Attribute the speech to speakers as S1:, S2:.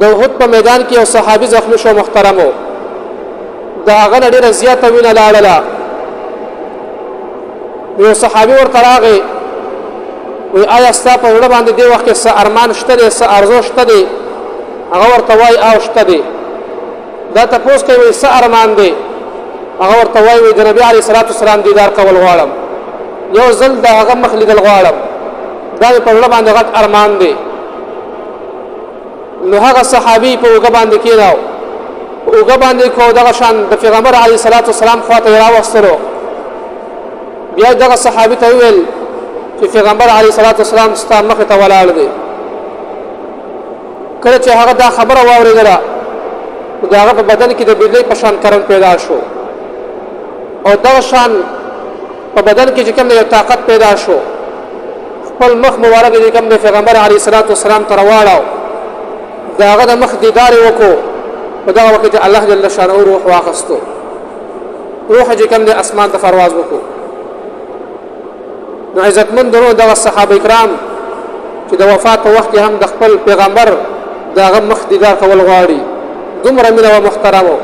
S1: د احد په میدان کې یو صحابي زخمی شو محترمو د هغه نه ډېره زیاته وینه لاړله یو صحابي ورته راغی وی آیا ستا په زړه باندې دې وخت کې څه ارمان شته دی څه ارزو شته دی هغه ورته وایي او شته دی دا تپوس کوي وایي څه ارمان دی هغه ورته وایي د نبي علیه الصلاة والسلام دیدار کول غواړم یو ځل د هغه مخ لیدل غواړم دا مې په زړه باندې غټ ارمان دی نو هغه صحابي په اوږه باندې کېناو په اوږه باندې کو دغه شان د پیغمبر علیه الصلاة والسلام خواته یې راوستلو بیا دغه صحابي ته وویل چې پیغمبر علیه الصلاة والسلام ستا مخې ته ولاړ دی کله چې هغه دا خبره واورېدله نو د هغه په بدن کې د بجلۍ په شان کرن پیدا شو او دغه شان په بدن کې چې کوم یو طاقت پیدا شو خپل مخ مبارک چې کوم د پیغمبر علیه الصلاة والسلام ته راواړاو د هغه د مخ دیدار یې وکړو په دغه وخت کې الله جل شانه روح واخیستو روح چې کوم د اسمان ته پرواز وکړو نو عزتمند درو دغه صحابه کرام چې د وفات په وخت هم د خپل پیغمبر دغه مخ دیدار کول غواړي دومره مینه او محترمو